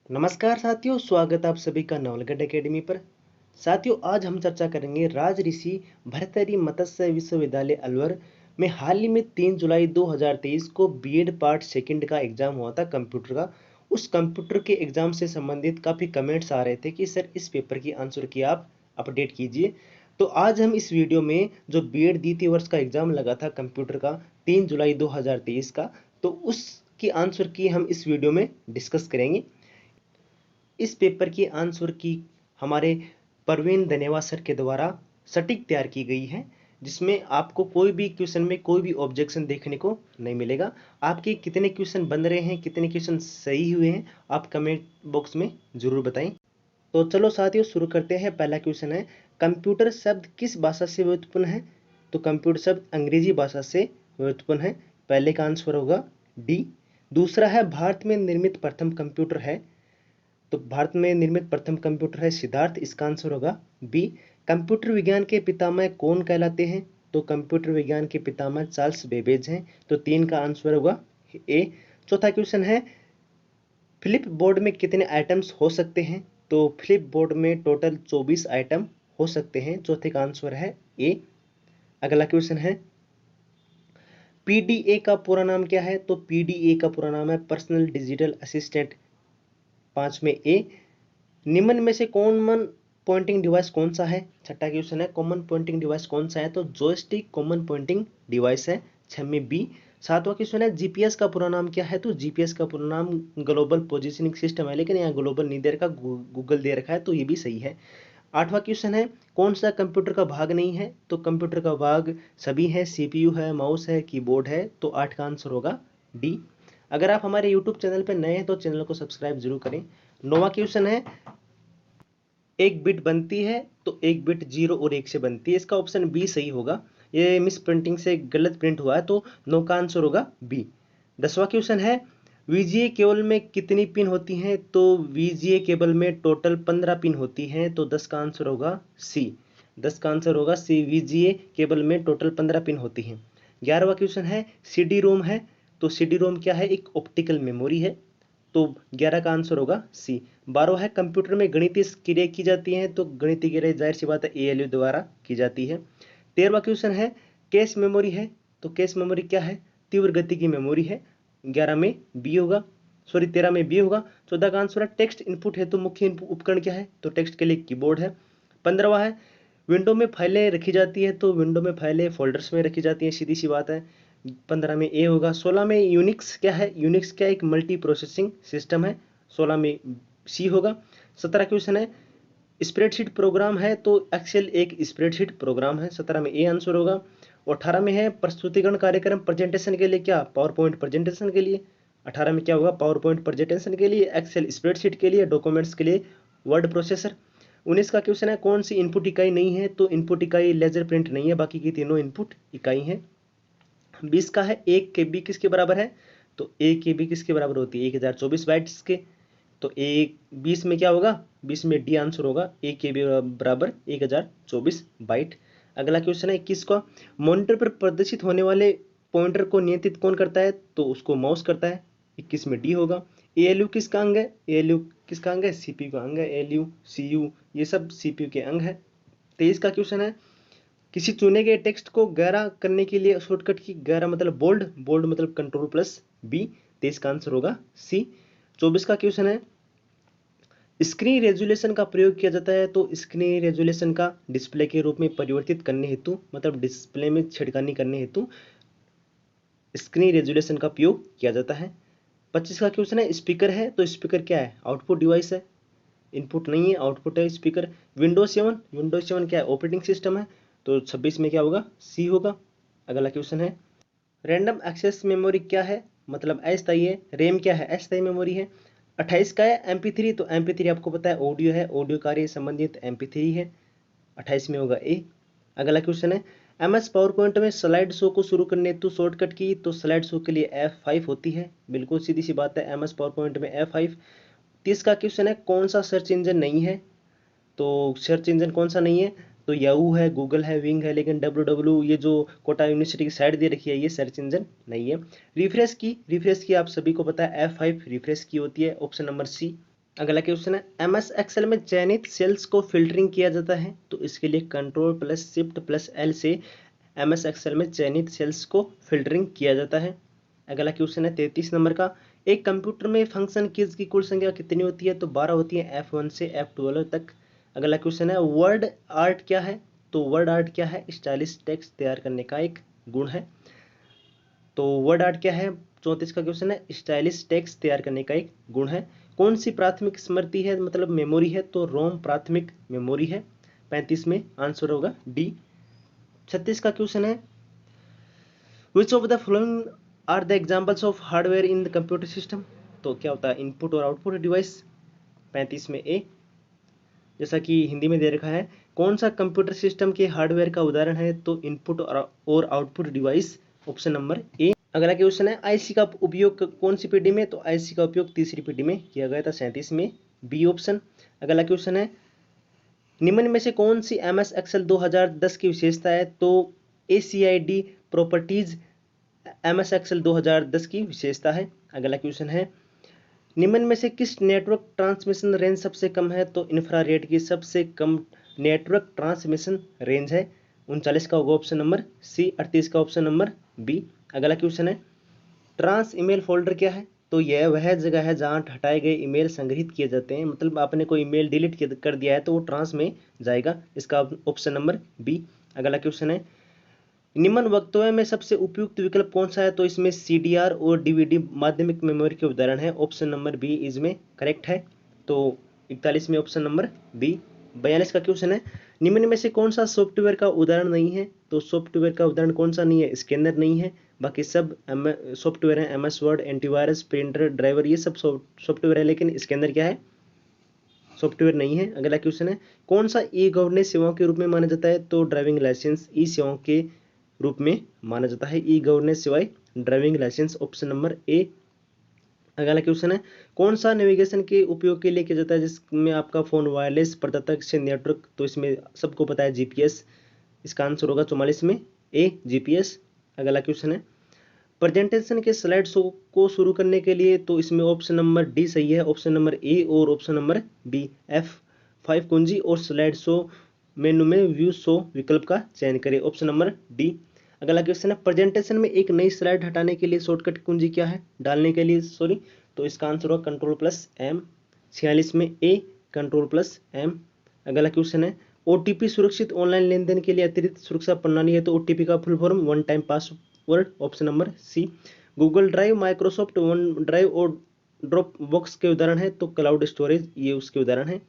नमस्कार साथियों, स्वागत है आप सभी का नवलगढ़ एकेडमी पर। साथियों, आज हम चर्चा करेंगे राजऋषि भर्तृहरि मत्स्य विश्वविद्यालय अलवर में हाल ही में 3 जुलाई 2023 को बीएड पार्ट सेकंड का एग्जाम हुआ था कंप्यूटर का। उस कंप्यूटर के एग्जाम से संबंधित काफ़ी कमेंट्स आ रहे थे कि सर इस पेपर की आंसर की आप अपडेट कीजिए। तो आज हम इस वीडियो में जो बीएड द्वितीय वर्ष का एग्जाम लगा था कंप्यूटर का 3 जुलाई 2023 का, तो उसकी आंसर की हम इस वीडियो में डिस्कस करेंगे। इस पेपर की आंसर की हमारे परवीन धनेवा सर के द्वारा सटीक तैयार की गई है, जिसमें आपको कोई भी क्वेश्चन में कोई भी ऑब्जेक्शन देखने को नहीं मिलेगा। आपके कितने क्वेश्चन बन रहे हैं, कितने क्वेश्चन सही हुए हैं, आप कमेंट बॉक्स में जरूर बताएं। तो चलो साथियों, शुरू करते हैं। पहला क्वेश्चन है, कंप्यूटर शब्द किस भाषा से व्युत्पन्न है? तो कंप्यूटर शब्द अंग्रेजी भाषा से व्युत्पन्न है। पहले का आंसर होगा डी। दूसरा है, भारत में निर्मित प्रथम कंप्यूटर है? तो भारत में निर्मित प्रथम कंप्यूटर है सिद्धार्थ, इसका आंसर होगा बी। कंप्यूटर विज्ञान के पितामह कौन कहलाते हैं? तो कंप्यूटर विज्ञान के पितामह चार्ल्स बेबेज हैं, तो 3 का आंसर होगा ए। चौथा क्वेश्चन है, फ्लिप बोर्ड में कितने आइटम्स हो सकते हैं? तो फ्लिप बोर्ड में टोटल 24 आइटम हो सकते हैं, चौथे का आंसर है ए। अगला क्वेश्चन है, पीडीए का पूरा नाम क्या है? तो पीडीए का पूरा नाम है पर्सनल डिजिटल असिस्टेंट। 5 में ए। निम्न में से कॉमन पॉइंटिंग डिवाइस कौन सा है? छठा क्वेश्चन है, कॉमन पॉइंटिंग डिवाइस कौन सा है? तो जॉयस्टिक कॉमन पॉइंटिंग डिवाइस है। 6 में बी। सातवां क्वेश्चन है, जीपीएस का पूरा नाम क्या है? तो जीपीएस का पूरा नाम ग्लोबल पोजिशनिंग सिस्टम है, लेकिन यहाँ ग्लोबल नहीं दे रखा, गूगल दे रखा है, तो ये भी सही है। आठवां क्वेश्चन है, कौन सा कंप्यूटर का भाग नहीं है? तो कंप्यूटर का भाग सभी है, सीपीयू है, माउस है, कीबोर्ड है, तो 8 का आंसर होगा डी। अगर आप हमारे यूट्यूब चैनल पर नए हैं तो चैनल को सब्सक्राइब जरूर करें। 9वां क्वेश्चन है, एक बिट बनती है तो एक बिट 0 और 1 से बनती है, इसका ऑप्शन बी सही होगा। ये मिस प्रिंटिंग से गलत प्रिंट हुआ है, तो 9 का आंसर होगा बी। 10वां क्वेश्चन है, वीजीए केबल में कितनी पिन होती हैं? तो वीजीए केबल में टोटल 15 पिन होती हैं, तो 10 का आंसर होगा सी। 10 का आंसर होगा सी, वीजीए केबल में टोटल 15 पिन होती हैं। 11वां क्वेश्चन है, सीडी रोम है? तो सीडी रोम क्या है? एक ऑप्टिकल मेमोरी है, तो 11 का आंसर होगा सी। 12 है, कंप्यूटर में गणितीय क्रिया की जाती है? तो गणितीय क्रिया जाहिर सी बात है एएलयू द्वारा की जाती है। 13वां क्वेश्चन है, कैश मेमोरी है? तो कैश मेमोरी क्या है? तीव्र गति की मेमोरी है। 11 में बी होगा, सॉरी 13 में बी होगा। 14 का आंसर है, टेक्स्ट इनपुट है तो मुख्य उपकरण क्या है? तो टेक्स्ट के लिए कीबोर्ड है। 15वां है, विंडो में फाइलें रखी जाती है? तो विंडो में फाइलें फोल्डर्स में रखी जाती हैं, सीधी सी बात है। 15 में ए होगा। 16 में यूनिक्स क्या है? यूनिक्स क्या एक मल्टी प्रोसेसिंग सिस्टम है, 16 में सी होगा। 17 क्वेश्चन है, स्प्रेडशीट प्रोग्राम है? तो एक्सेल एक स्प्रेडशीट प्रोग्राम है, 17 में ए आंसर होगा। और 18 में है, प्रस्तुतिकरण कार्यक्रम प्रेजेंटेशन के लिए क्या? पावर पॉइंट प्रेजेंटेशन के लिए। 18 में क्या होगा? पावर पॉइंट प्रेजेंटेशन के लिए, एक्सेल स्प्रेडशीट के लिए, डॉक्यूमेंट्स के लिए वर्ड प्रोसेसर। 19 का क्वेश्चन है, कौन सी इनपुट इकाई नहीं है? तो इनपुट इकाई लेजर प्रिंट नहीं है, बाकी की तीनों इनपुट इकाई हैं। 20 का है, 1 KB किसके बराबर है? तो 1 KB किसके बराबर होती है? 1024 बाइट्स के। तो एक 20 में क्या होगा? 20 में डी आंसर होगा, 1 KB बराबर 1024 बाइट। अगला क्वेश्चन है, 21 का, मॉनिटर पर प्रदर्शित होने वाले पॉइंटर को नियंत्रित कौन करता है? तो उसको माउस करता है, 21 में डी होगा। एएलयू किसका अंग है? एएलयू किसका अंग है? सीपीयू का अंग है। एएलयू, सीयू, ये सब सीपीयू के अंग है। 23 का क्वेश्चन है, किसी चुने गए टेक्स्ट को गहरा करने के लिए शॉर्टकट की, गहरा मतलब बोल्ड, बोल्ड मतलब कंट्रोल प्लस बी। 23 का आंसर होगा सी। 24 का क्वेश्चन है, स्क्रीन रेजोल्यूशन का प्रयोग किया जाता है? तो स्क्रीन रेजोल्यूशन का डिस्प्ले के रूप में परिवर्तित करने हेतु, मतलब डिस्प्ले में छेड़खानी करने हेतु स्क्रीन रेजोल्यूशन का उपयोग किया जाता है। 25 का क्वेश्चन है, स्पीकर है? तो स्पीकर क्या है? आउटपुट डिवाइस है, इनपुट नहीं है, आउटपुट है स्पीकर। विंडोज 7, विंडोज 7 क्या है? ऑपरेटिंग सिस्टम है, तो 26 में क्या होगा? सी होगा। अगला क्वेश्चन है, रैंडम एक्सेस मेमोरी क्या है? मतलब अस्थायी है। रैम क्या है? अस्थायी मेमोरी है। 28 का है, MP3? तो MP3 आपको पता है ऑडियो है, ऑडियो कार्य संबंधित MP3 है, 28 में होगा ए। अगला क्वेश्चन है, MS पावर पॉइंट में स्लाइड शो को शुरू करने हेतु शॉर्टकट की? तो स्लाइड शो के लिए F5 होती है, बिल्कुल सीधी सी बात है, MS पावर पॉइंट में F5। 30 का क्वेश्चन है, कौन सा सर्च इंजन नहीं है? तो सर्च इंजन कौन सा नहीं है? तो याहू है, गूगल है, विंग है, लेकिन www ये जो कोटा यूनिवर्सिटी की साइड दे रखी है, ये सर्च इंजन नहीं है। रिफ्रेश की आप सभी को पता है F5 रिफ्रेश की होती है, ऑप्शन नंबर सी। अगला क्वेश्चन है एमएस एक्सेल में चयनित सेल्स को फिल्टरिंग किया जाता है, तो इसके लिए control plus shift plus L से एमएस एक्सेल में चयनित सेल्स को फिल्टरिंग किया जाता है। अगला क्वेश्चन है 33 नंबर का, एक कंप्यूटर में फंक्शन कीज की कुल संख्या कितनी होती है, तो 12 होती है, F1 से F12 तक। अगला क्वेश्चन है वर्ड आर्ट क्या है, तो वर्ड आर्ट क्या है, स्टाइलिश टेक्स्ट तैयार करने का एक गुण है। तो वर्ड आर्ट क्या है, 34 का क्वेश्चन है, स्टाइलिश टेक्स्ट तैयार करने का एक गुण है। कौन सी प्राथमिक स्मृति है, मतलब मेमोरी है, तो रोम प्राथमिक मेमोरी है। 35 में आंसर होगा डी। 36 का क्वेश्चन है which of the following are the examples of hardware in the computer system, तो क्या होता है इनपुट और आउटपुट डिवाइस। 35 में ए, जैसा कि हिंदी में दे रखा है, कौन सा कंप्यूटर सिस्टम के हार्डवेयर का उदाहरण है, तो इनपुट और output device, option number A. अगला क्वेश्चन है आईसी का उपयोग कौन सी पीढ़ी में, तो आईसी का उपयोग तीसरी पीढ़ी में किया गया था, 37 में बी ऑप्शन। अगला क्वेश्चन है निम्न में से कौन सी एमएस एक्सेल 2010 की विशेषता है, तो ACID प्रॉपर्टीज एमएस एक्सेल 2010 की विशेषता है। अगला क्वेश्चन है निम्न में से किस नेटवर्क ट्रांसमिशन रेंज सबसे कम है, तो इंफ्रारेड की सबसे कम नेटवर्क ट्रांसमिशन रेंज है, 39 का होगा ऑप्शन नंबर सी। 38 का ऑप्शन नंबर बी। अगला क्वेश्चन है ट्रांस ईमेल फोल्डर क्या है, तो यह वह जगह है जहां हटाए गए ईमेल संग्रहित किए जाते हैं, मतलब आपने कोई ईमेल डिलीट कर दिया है तो वो ट्रांस में जाएगा, इसका ऑप्शन नंबर बी। अगला क्वेश्चन है निम्न वक्तव्य में सबसे उपयुक्त विकल्प कौन सा है, तो इसमें CDR और DVD माध्यमिक मेमोरी के उदाहरण है, ऑप्शन नंबर बी इसमें करेक्ट है। तो 41 में ऑप्शन नंबर बी। 42 का क्वेश्चन है निम्न में से कौन सा सॉफ्टवेयर का उदाहरण नहीं है, तो सॉफ्टवेयर का उदाहरण कौन सा नहीं है, स्कैनर नहीं है, बाकी सब सॉफ्टवेयर है, MS word, antivirus, printer, driver, ये सब सॉफ्टवेयर है, लेकिन स्कैनर क्या है, सॉफ्टवेयर नहीं है। अगला क्वेश्चन है कौन सा ई गवर्नेंस सेवाओं के रूप में माना जाता है, तो ड्राइविंग लाइसेंस ई सेवाओं के रूप में माना जाता है, ई गवर्नेंस सेवाएं driving licence, option number A. अगला क्वेश्चन है कौन सा नेविगेशन के उपयोग के लिए किया जाता है जिसमें आपका फोन वायरलेस प्रदाता से नेटवर्क, तो इसमें सबको पता है GPS, इसका आंसर होगा 44 में ए GPS। अगला क्वेश्चन है प्रेजेंटेशन के स्लाइड शो को शुरू करने के लिए, तो इसमें ऑप्शन नंबर डी सही है, ऑप्शन नंबर ए और ऑप्शन नंबर बी F5 कुंजी और स्लाइड शो मेनू में व्यू शो विकल्प का चयन करें, ऑप्शन नंबर डी। अगला क्वेश्चन है प्रेजेंटेशन में एक नई स्लाइड हटाने के लिए शॉर्टकट कुंजी क्या है, डालने के लिए सॉरी, तो इसका आंसर होगा कंट्रोल+M। 46 में ए कंट्रोल+M। अगला क्वेश्चन है OTP सुरक्षित ऑनलाइन लेन देन के लिए अतिरिक्त सुरक्षा प्रणाली है, तो OTP का full form one time password, option number C. Google drive, Microsoft one drive और ड्रॉप बॉक्स के उदाहरण है, तो क्लाउड स्टोरेज ये उसके उदाहरण है,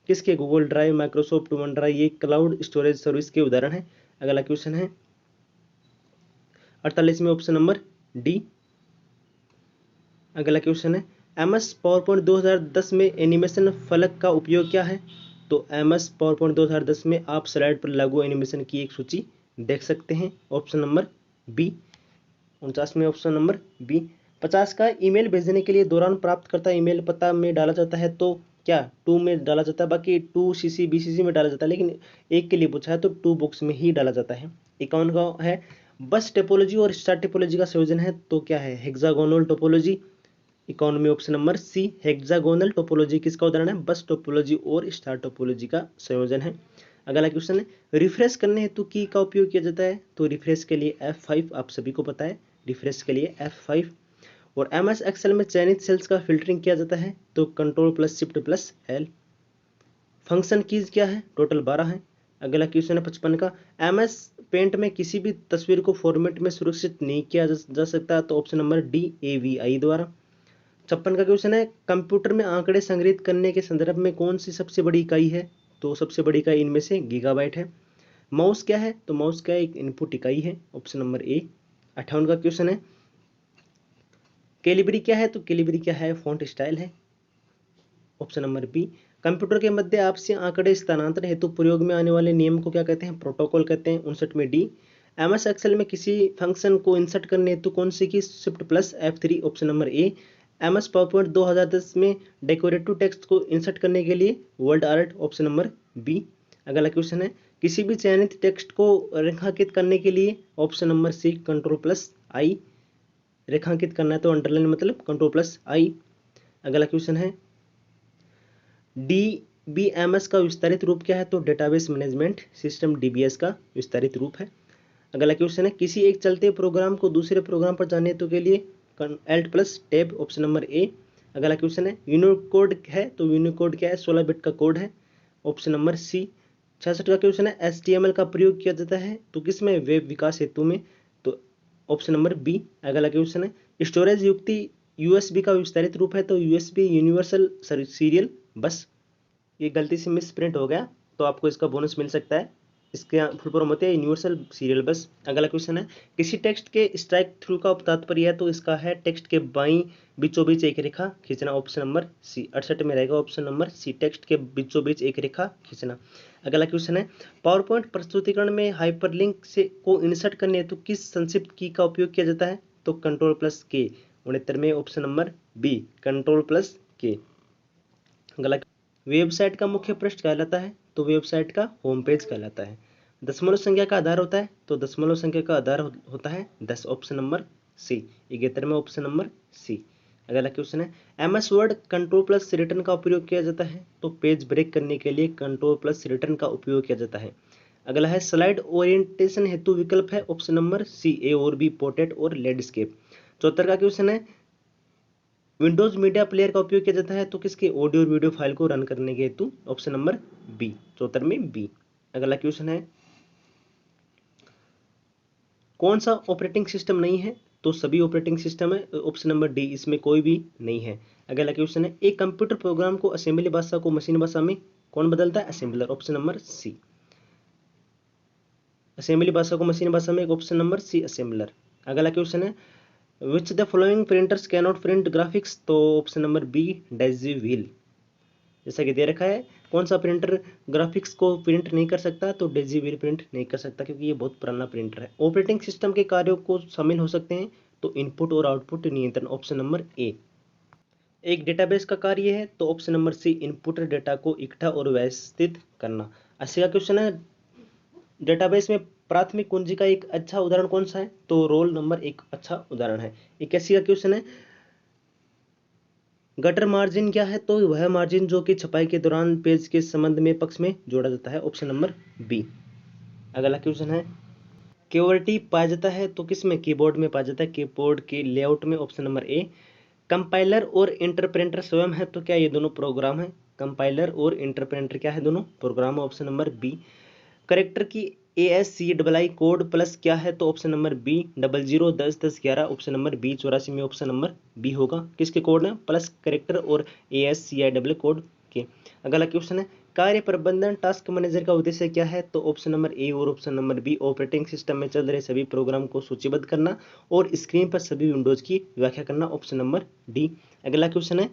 किसके, Google drive, Microsoft one drive, ये क्लाउड स्टोरेज सर्विस के उदाहरण है। अगला क्वेश्चन है 48 में ऑप्शन नंबर डी। अगला क्वेश्चन है MS पावरपॉइंट 2010 में एनिमेशन फलक का उपयोग क्या है, तो MS पावरपॉइंट 2010 में आप स्लाइड पर लागू एनिमेशन की एक सूची देख सकते हैं, ऑप्शन नंबर बी। 49 में ऑप्शन नंबर बी। 50 का ईमेल भेजने के लिए दौरान प्राप्तकर्ता ईमेल पता में डाला जाता है, तो क्या 2 में डाला जाता है, बाकी 2CC BCC में डाला जाता है, लेकिन एक के लिए पूछा है तो 2 बॉक्स में ही डाला जाता है। 51 का है बस टेपोलॉजी और स्टार टेपोलॉजी का संयोजन है, तो क्या है, हेक्सागोनल टोपोलॉजी। 51 में option number C hexagonal topology किसका उदाहरण है, बस टोपोलॉजी और स्टार टोपोलॉजी का संयोजन है। अगला क्वेश्चन है रिफ्रेश करने हेतु की का उपयोग किया जाता है, तो रिफ्रेश के लिए F5, आप सभी को पता है, रिफ्रेश के लिए F5। और MS एक्सेल में चयनित सेल्स का फिल्टरिंग किया जाता है, तो कंट्रोल+Shift+L। फंक्शन कीज क्या है, टोटल 12 है। अगला क्वेश्चन है 55 का MS पेंट में किसी भी तस्वीर को फॉर्मेट में सुरक्षित नहीं किया जा सकता, तो ऑप्शन नंबर डी AVI द्वारा। 56 का क्वेश्चन है कंप्यूटर में आंकड़े संग्रहित करने के संदर्भ में कौन सी सबसे बड़ी इकाई है, तो सबसे बड़ी इकाई इनमें से गीगाबाइट है। माउस क्या है, तो माउस क्या एक इनपुट इकाई है, ऑप्शन नंबर ए। 58 का क्वेश्चन है कैलिबरी क्या है, तो कैलिबरी क्या है फॉन्ट स्टाइल है, ऑप्शन नंबर बी। कंप्यूटर के मध्य आपसी आंकड़े स्थानांतरण हेतु प्रयोग में आने वाले नियम को क्या कहते हैं, प्रोटोकॉल कहते हैं, 59 में डी। MS एक्सेल में किसी फंक्शन को इंसर्ट करने हेतु कौन सी की, Shift+F3, option number A. MS PowerPoint 2010 में डेकोरेटिव टेक्स्ट को इंसर्ट करने के लिए word art, option number B. अगला क्वेश्चन है किसी भी चयनित टेक्स्ट को रेखांकित करने के लिए, ऑप्शन नंबर सी कंट्रोल+I। रेखांकित करना है तो अंडरलाइन मतलब कंट्रोल+I। अगला क्वेश्चन है DBMS का विस्तारित रूप क्या है? तो डेटाबेस मैनेजमेंट सिस्टम DBS का विस्तारित रूप है। अगला क्वेश्चन है, किसी एक चलते प्रोग्राम को दूसरे प्रोग्राम पर जाने तो के लिए Alt plus tab, option number A. अगला क्वेश्चन है, यूनिकोड है तो यूनिकोड क्या है? 16 बिट का कोड है, ऑप्शन नंबर सी। 66 का क्वेश्चन है, HTML का प्रयोग किया जाता है तो किसमें? वेब विकास हेतु में, तो ऑप्शन नंबर बी। अगला क्वेश्चन है, स्टोरेज युक्ति USB का विस्तारित रूप है तो USB यूनिवर्सल सीरियल बस। ये गलती से मिस प्रिंट हो गया तो आपको इसका बोनस मिल सकता है। इसके फुल फॉर्म होते हैं यूनिवर्सल सीरियल बस। अगला क्वेश्चन है, किसी टेक्स्ट के स्ट्राइक थ्रू का तात्पर्य है तो इसका है टेक्स्ट के बाईं बीचों बीच एक रेखा खींचना, ऑप्शन नंबर सी। 68 में रहेगा ऑप्शन नंबर सी, टेक्स्ट के बीचों बीच एक रेखा खींचना। अगला क्वेश्चन है, पावर पॉइंट प्रस्तुतिकरण में हाइपरलिंक से को इंसर्ट करने हेतु किस संक्षिप्त की का उपयोग किया जाता है? तो कंट्रोल प्लस के। 69 में option number B, control plus K. अगला, वेबसाइट का मुख्य पृष्ठ कहलाता है तो वेबसाइट का होम पेज कहलाता है। दशमलव संख्या का आधार होता है तो दशमलव संख्या का आधार होता है 10, ऑप्शन नंबर सी। 71 में ऑप्शन नंबर सी। अगला क्वेश्चन है, MS word control plus return का उपयोग किया जाता है तो पेज ब्रेक करने के लिए कंट्रोल प्लस रिटर्न का उपयोग किया जाता है। अगला है, स्लाइड ओरिएंटेशन हेतु विकल्प है, ऑप्शन नंबर सी, ए और बी, पोर्ट्रेट और लैंडस्केप। 74 का क्वेश्चन है, विंडोज मीडिया प्लेयर का उपयोग किया जाता है तो किसके? ऑडियो और वीडियो फाइल को रन करने के हेतु, ऑप्शन नंबर बी। 74 में बी। अगला क्वेश्चन है, कौन सा ऑपरेटिंग सिस्टम नहीं है? तो सभी ऑपरेटिंग सिस्टम है, ऑप्शन नंबर डी, इसमें कोई भी नहीं है। अगला क्वेश्चन है, एक कंप्यूटर प्रोग्राम को असेंबली भाषा को मशीन भाषा में कौन बदलता है? Assembler, option number C. Assembly भाषा को मशीन भाषा में, ऑप्शन नंबर सी, असेंबलर। अगला क्वेश्चन है, which the following printers can not print graphics? तो option number B, daisy wheel. जैसा कि दे रखा है, कौन सा प्रिंटर ग्राफिक्स को प्रिंट नहीं कर सकता? तो डेजी व्हील प्रिंट नहीं कर सकता क्योंकि ये बहुत पुराना प्रिंटर है। ऑपरेटिंग सिस्टम के कार्यों को शामिल हो सकते हैं तो इनपुट और आउटपुट नियंत्रण, ऑप्शन नंबर ए। एक डेटाबेस का कार्य है तो option number C, input data को इकट्ठा और व्यवस्थित करना। 80 का क्वेश्चन है, डेटाबेस में प्राथमिक कुंजी का एक अच्छा उदाहरण कौन सा है? तो रोल नंबर एक अच्छा उदाहरण है। 81 का क्वेश्चन है, गटर मार्जिन क्या है? तो वह मार्जिन जो कि छपाई के दौरान पेज के संबंध में पक्ष में जोड़ा जाता है, ऑप्शन नंबर बी। अगला क्वेश्चन है, क्यूआरटी पाया जाता है तो किस में? कीबोर्ड में पाया जाता है, कीबोर्ड के लेआउट में, ऑप्शन नंबर ए। कंपाइलर और इंटरप्रेटर स्वयं है तो क्या ये दोनों प्रोग्राम है? कंपाइलर और इंटरप्रेटर क्या है? दोनों program, option number B. Character की ASCII कोड प्लस क्या है? तो option number B, 00 10 10 11, option number B. 84 में ऑप्शन नंबर बी होगा। किसके कोड है? प्लस करेक्टर और ASCII कोड के। अगला क्वेश्चन है, कार्य प्रबंधन टास्क मैनेजर का उद्देश्य क्या है? तो ऑप्शन नंबर ए और option number B, operating system में चल रहे सभी प्रोग्राम को सूचीबद्ध करना और स्क्रीन पर सभी विंडोज की व्याख्या करना, ऑप्शन नंबर डी। अगला क्वेश्चन है,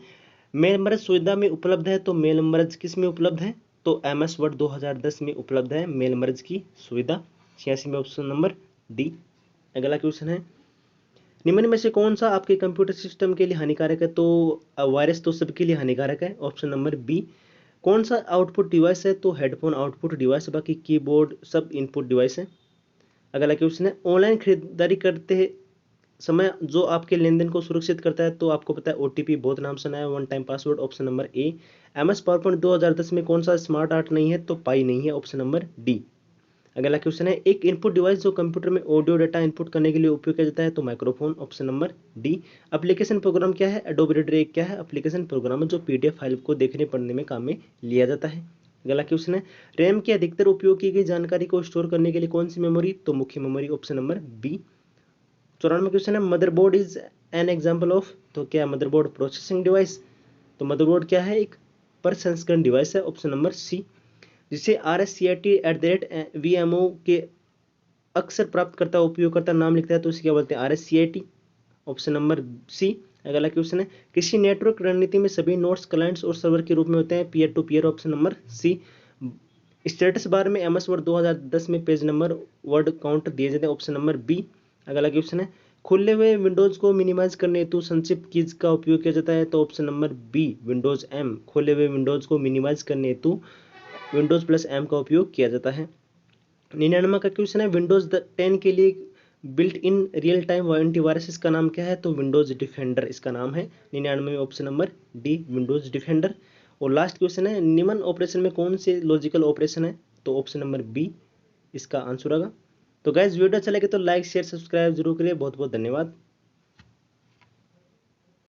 मेल मर्ज सुविधा में उपलब्ध है तो मेल मर्ज किस में उपलब्ध है? तो MS वर्ड 2010 में उपलब्ध है मेल मर्ज की सुविधा। 86 में ऑप्शन नंबर डी। अगला क्वेश्चन है, निम्न में से कौन सा आपके कंप्यूटर सिस्टम के लिए हानिकारक है? तो वायरस तो सबके लिए हानिकारक है, ऑप्शन नंबर बी। कौन सा आउटपुट डिवाइस है? तो हेडफोन आउटपुट डिवाइस, बाकी कीबोर्ड सब इनपुट डिवाइस है। अगला क्वेश्चन है, ऑनलाइन खरीदारी करते समय जो आपके लेन देन को सुरक्षित करता है तो आपको पता है OTP बहुत नाम सुना है, one time password, option number A. MS PowerPoint 2010 में कौन सा स्मार्ट आर्ट नहीं है? तो पाई नहीं है, ऑप्शन नंबर डी। अगला क्वेश्चन है, एक इनपुट डिवाइस जो कंप्यूटर में ऑडियो डाटा इनपुट करने के लिए उपयोग किया जाता है तो microphone, option number D. Application program क्या है? एडोबी रीडर एक क्या है? एप्लीकेशन प्रोग्राम जो PDF फाइल को देखने पढ़ने में काम में लिया जाता है। अगला क्वेश्चन है, रैम की अधिकतर उपयोग की गई जानकारी को स्टोर करने के लिए कौन सी मेमोरी? तो मुख्य memory, option number B. 94 question है, motherboard is an example of, तो क्या मदरबोर्ड प्रोसेसिंग डिवाइस? तो मदरबोर्ड क्या है? एक प्रसंस्करण डिवाइस है, ऑप्शन नंबर सी। जिसे RSCIT@VMO के अक्सर प्राप्तकर्ता उपयोगकर्ता नाम लिखता है तो इसे क्या बोलते हैं? RSCIT, option number C. अगला क्वेश्चन है, किसी नेटवर्क रणनीति में सभी नोड्स क्लाइंट्स और सर्वर के रूप में होते हैं, peer to peer, option number C. Status bar में MS वर्ड 2010 में पेज नंबर वर्ड काउंट दिए जाते हैं, ऑप्शन नंबर बी। अगला क्वेश्चन है, खुले हुए विंडोज को मिनिमाइज करने हेतु संक्षिप्त कीज का उपयोग किया जाता है तो option number B, Windows M। खुले हुए विंडोज को मिनिमाइज करने हेतु विंडोज प्लस M का उपयोग किया जाता है। 99 का क्वेश्चन है, विंडोज 10 के लिए built in real time antivirus इसका नाम क्या है? तो विंडोज डिफेंडर इसका नाम है। 99 में option number D, Windows defender. और लास्ट क्वेश्चन है, निम्न ऑपरेशन में कौन से लॉजिकल ऑपरेशन है? तो ऑप्शन नंबर बी इसका आंसर होगा। तो गाइज वीडियो अच्छा लगे तो लाइक शेयर सब्सक्राइब जरूर करिए। बहुत बहुत धन्यवाद।